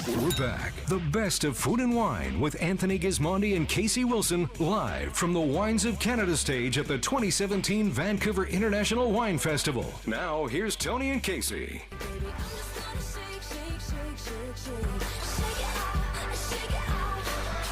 We're back. The best of food and wine with Anthony Gismondi and Kasey Wilson, live from the Wines of Canada stage at the 2017 Vancouver International Wine Festival. Now, here's Tony and Kasey.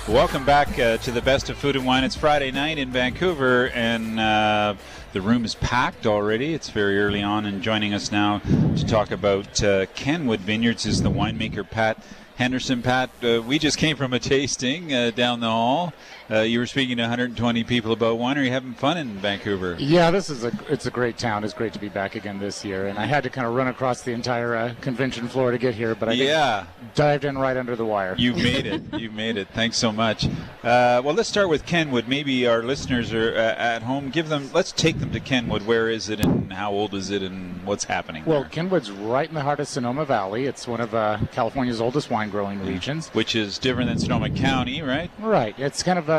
Welcome back to the best of food and wine. It's Friday night in Vancouver, and the room is packed already. It's very early on, and joining us now to talk about Kenwood Vineyards is the winemaker Pat Henderson. Pat, we just came from a tasting down the hall. You were speaking to 120 people about wine. Are you having fun in Vancouver? Yeah, it's a great town. It's great to be back again this year. And I had to kind of run across the entire convention floor to get here, but I dived in right under the wire. You made it. You made it. Thanks so much. Well, let's start with Kenwood. Maybe our listeners are at home. Let's take them to Kenwood. Where is it, and how old is it, and what's happening Well, there? Kenwood's right in the heart of Sonoma Valley. It's one of California's oldest wine growing regions. Which is different than Sonoma County, right? Right. It's kind of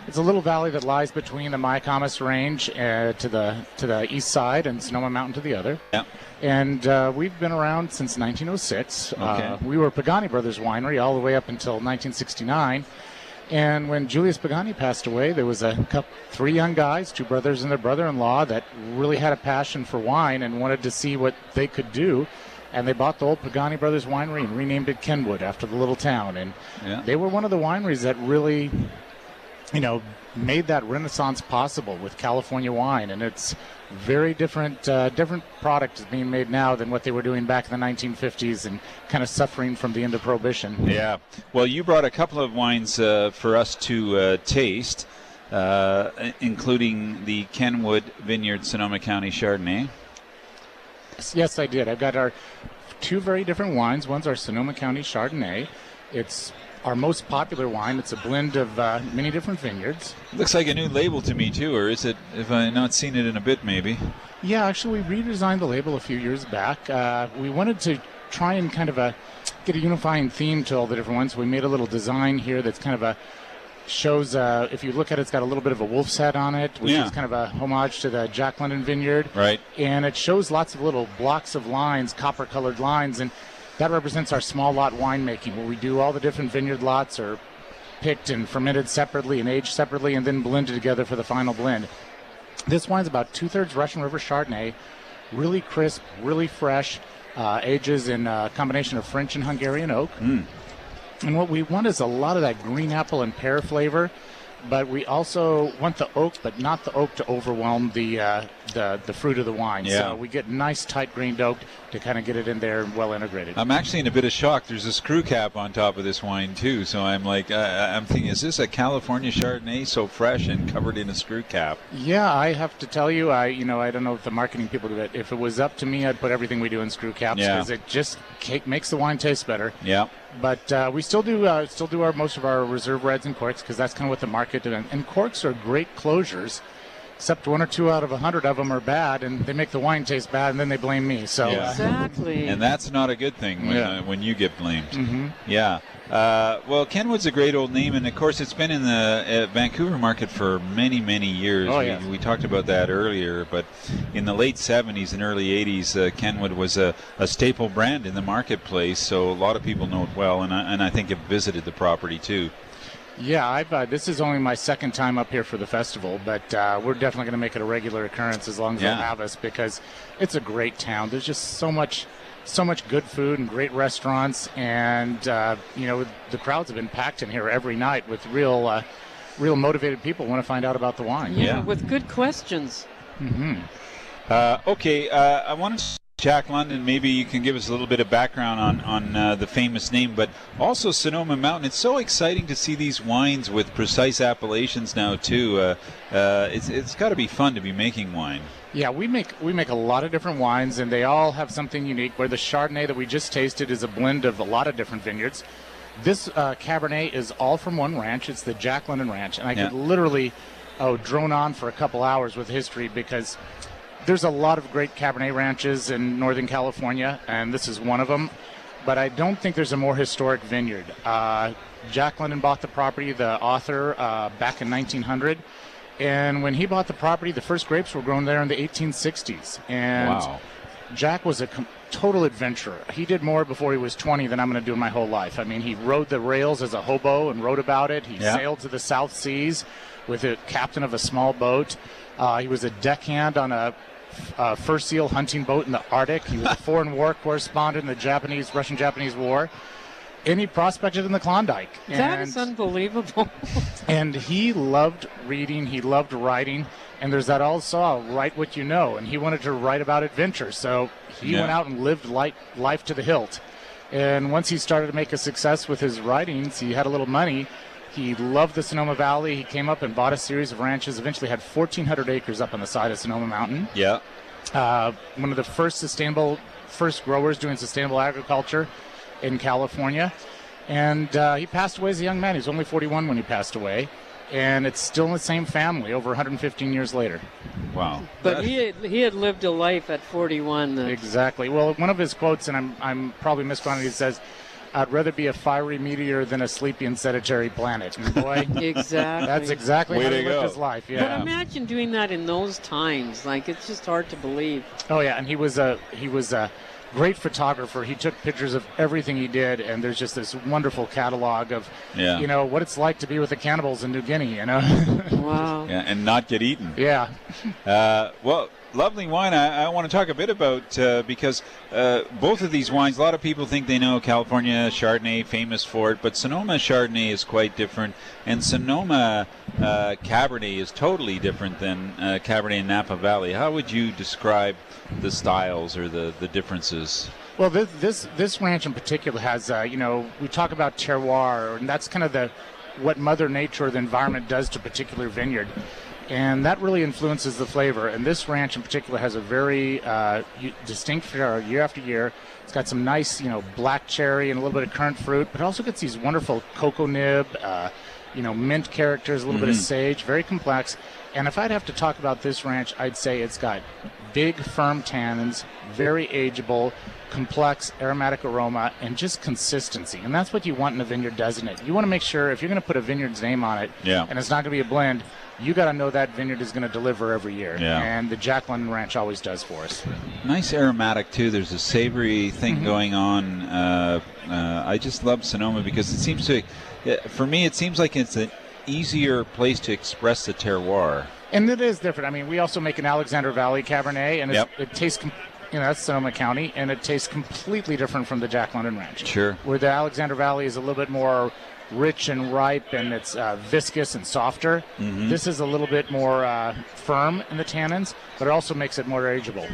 it's a little valley that lies between the Mayacamas Range to the east side and Sonoma Mountain to the other. Yeah. And we've been around since 1906. Okay. We were Pagani Brothers Winery all the way up until 1969. And when Julius Pagani passed away, there was three young guys, two brothers and their brother-in-law, that really had a passion for wine and wanted to see what they could do. And they bought the old Pagani Brothers Winery and renamed it Kenwood after the little town. And they were one of the wineries that really, made that renaissance possible with California wine. And it's very different product is being made now than what they were doing back in the 1950s and kind of suffering from the end of Prohibition. Yeah. Well, you brought a couple of wines for us to taste, including the Kenwood Vineyard Sonoma County Chardonnay. Yes, I did. I've got our two very different wines. One's our Sonoma County Chardonnay. It's our most popular wine. It's a blend of many different vineyards. Looks like a new label to me, too, or is it, if I've not seen it in a bit, maybe? Yeah, actually, we redesigned the label a few years back. We wanted to try and kind of get a unifying theme to all the different ones. We made a little design here that's kind of shows, if you look at it, it's got a little bit of a wolf's head on it, which is kind of a homage to the Jack London Vineyard. Right. And it shows lots of little blocks of lines, copper-colored lines, and that represents our small lot winemaking, where we do all the different vineyard lots are picked and fermented separately and aged separately and then blended together for the final blend. This wine's about 2/3 Russian River Chardonnay, really crisp, really fresh, ages in a combination of French and Hungarian oak. And what we want is a lot of that green apple and pear flavor, but we also want the oak, but not the oak to overwhelm the fruit of the wine. Yeah. So we get nice, tight-grained oak to kind of get it in there and well integrated. I'm actually in a bit of shock. There's a screw cap on top of this wine, too. So I'm like, I'm thinking, is this a California Chardonnay so fresh and covered in a screw cap? Yeah, I have to tell you, I don't know if the marketing people do it. If it was up to me, I'd put everything we do in screw caps because it just makes the wine taste better. Yeah. But we still do most of our reserve reds and corks because that's kind of what the market did. And corks are great closures, except 1 or 2 out of 100 of them are bad, and they make the wine taste bad, and then they blame me. So Exactly. And that's not a good thing when you get blamed. Mm-hmm. Yeah. Well, Kenwood's a great old name, and of course it's been in the Vancouver market for many, many years. We talked about that earlier, but in the late 70s and early 80s, Kenwood was a staple brand in the marketplace, so a lot of people know it well, and I think have visited the property too. Yeah, this is only my second time up here for the festival, but we're definitely going to make it a regular occurrence as long as they'll have us, because it's a great town. There's just so much good food and great restaurants, and the crowds have been packed in here every night with real motivated people who want to find out about the wine. Yeah, with good questions. Mm-hmm. Okay, I want to Jack London, maybe you can give us a little bit of background on the famous name, but also Sonoma Mountain. It's so exciting to see these wines with precise appellations now too. It's got to be fun to be making wine. Yeah, we make a lot of different wines, and they all have something unique. Where the Chardonnay that we just tasted is a blend of a lot of different vineyards. This Cabernet is all from one ranch. It's the Jack London Ranch, and I could literally drone on for a couple hours with history, because there's a lot of great Cabernet ranches in Northern California, and this is one of them. But I don't think there's a more historic vineyard. Jack London bought the property, the author, back in 1900. And when he bought the property, the first grapes were grown there in the 1860s. And Jack was total adventurer. He did more before he was 20 than I'm going to do in my whole life. I mean, he rode the rails as a hobo and wrote about it. He sailed to the South Seas with a captain of a small boat. He was a deckhand on a fur seal hunting boat in the Arctic. He was a foreign war correspondent in the Russian-Japanese War. And he prospected in the Klondike. That is unbelievable. And he loved reading. He loved writing. And there's that old saw, write what you know. And he wanted to write about adventure. So he went out and lived life to the hilt. And once he started to make a success with his writings, he had a little money. He loved the Sonoma Valley. He came up and bought a series of ranches, eventually had 1,400 acres up on the side of Sonoma Mountain. Yeah. One of the first growers doing sustainable agriculture in California. And he passed away as a young man. He was only 41 when he passed away. And it's still in the same family over 115 years later. Wow. But he had lived a life at 41. Exactly. Well, one of his quotes, and I'm probably mispronouncing it, says, "I'd rather be a fiery meteor than a sleepy and sedentary planet." And boy, exactly. That's exactly how he lived his life. Yeah. But imagine doing that in those times. Like, it's just hard to believe. Oh yeah, and he was a great photographer. He took pictures of everything he did, and there's just this wonderful catalog of, what it's like to be with the cannibals in New Guinea. Wow. Yeah, and not get eaten. Yeah. Well, lovely wine. I want to talk a bit about because both of these wines, a lot of people think they know California Chardonnay, famous for it, but Sonoma Chardonnay is quite different, and Sonoma Cabernet is totally different than Cabernet in Napa Valley. How would you describe the styles or the differences? Well, this ranch in particular has, we talk about terroir, and that's kind of what Mother Nature or the environment does to a particular vineyard. And that really influences the flavor. And this ranch in particular has a very distinct flavor year after year. It's got some nice, black cherry and a little bit of currant fruit, but it also gets these wonderful cocoa nib, mint characters, a little bit of sage, very complex. And if I'd have to talk about this ranch, I'd say it's got big, firm tannins, very ageable, complex aromatic aroma, and just consistency. And that's what you want in a vineyard, doesn't it? You want to make sure if you're going to put a vineyard's name on it, and it's not going to be a blend, you got to know that vineyard is going to deliver every year. Yeah. And the Jack London Ranch always does for us. Nice aromatic, too. There's a savory thing going on. I just love Sonoma because it seems to, for me, it seems like it's an easier place to express the terroir. And it is different. I mean, we also make an Alexander Valley Cabernet, and it tastes, that's Sonoma County, and it tastes completely different from the Jack London Ranch. Sure. Where the Alexander Valley is a little bit more rich and ripe, and it's viscous and softer. This is a little bit more firm in the tannins, but it also makes it more ageable.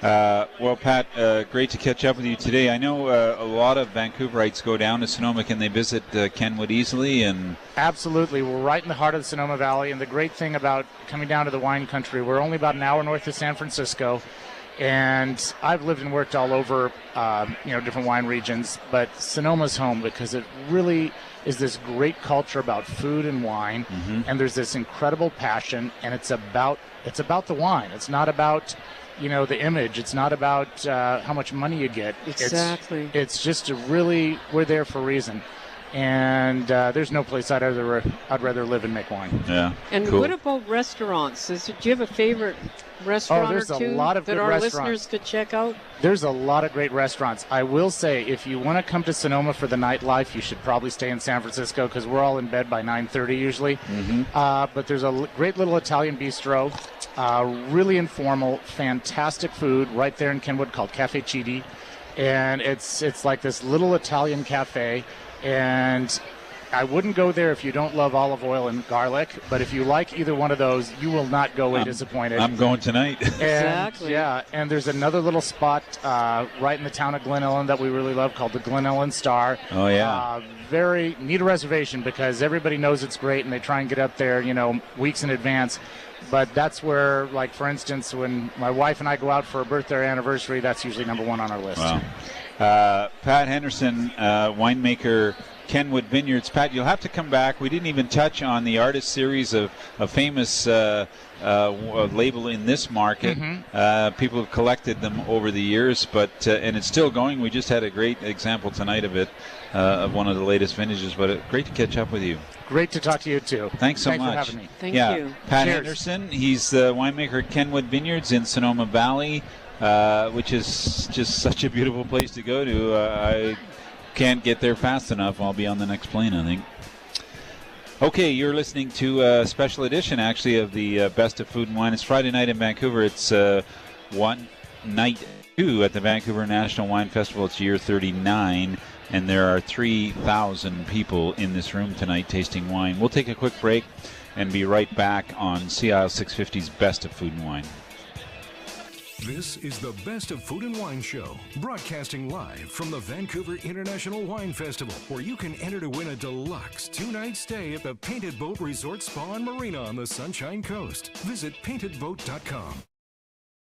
Well, Pat, great to catch up with you today. I know a lot of Vancouverites go down to Sonoma. Can they visit Kenwood easily? And absolutely. We're right in the heart of the Sonoma Valley, and the great thing about coming down to the wine country, we're only about an hour north of San Francisco. And I've lived and worked all over, different wine regions, but Sonoma's home because it really is this great culture about food and wine, and there's this incredible passion, and it's about the wine. It's not about, the image. It's not about how much money you get. Exactly. It's just we're there for a reason. And there's no place I'd rather live and make wine. Yeah. And cool. What about restaurants? Do you have a favorite restaurant or two that our listeners could check out? There's a lot of great restaurants. I will say, if you want to come to Sonoma for the nightlife, you should probably stay in San Francisco because we're all in bed by 9:30 usually. But there's a great little Italian bistro, really informal, fantastic food right there in Kenwood called Cafe Chidi, and it's like this little Italian cafe. And I wouldn't go there if you don't love olive oil and garlic, but if you like either one of those, you will not go away disappointed. I'm going tonight. Exactly. Yeah, and there's another little spot right in the town of Glen Ellen that we really love called the Glen Ellen Star. Oh, yeah. Need a reservation because everybody knows it's great, and they try and get up there, weeks in advance. But that's where, like, for instance, when my wife and I go out for a birthday or anniversary, that's usually number one on our list. Wow. Pat Henderson, winemaker, Kenwood Vineyards. Pat, you'll have to come back. We didn't even touch on the artist series of a famous label in this market. People have collected them over the years, but and it's still going. We just had a great example tonight of it, of one of the latest vintages. But great to catch up with you. Great to talk to you, too. Thanks so much. Thanks for having me. Thank you. Pat Henderson, he's the winemaker at Kenwood Vineyards in Sonoma Valley. which is just such a beautiful place to go to. I can't get there fast enough. I'll be on the next plane, I think. Okay, you're listening to a special edition, actually, of the Best of Food and Wine. It's Friday night in Vancouver. It's one night 2 at the Vancouver National Wine Festival. It's year 39, and there are 3,000 people in this room tonight tasting wine. We'll take a quick break and be right back on CISL 650's Best of Food and Wine. This is the Best of Food and Wine show, broadcasting live from the Vancouver International Wine Festival, where you can enter to win a deluxe 2-night stay at the Painted Boat Resort Spa and Marina on the Sunshine Coast. Visit paintedboat.com.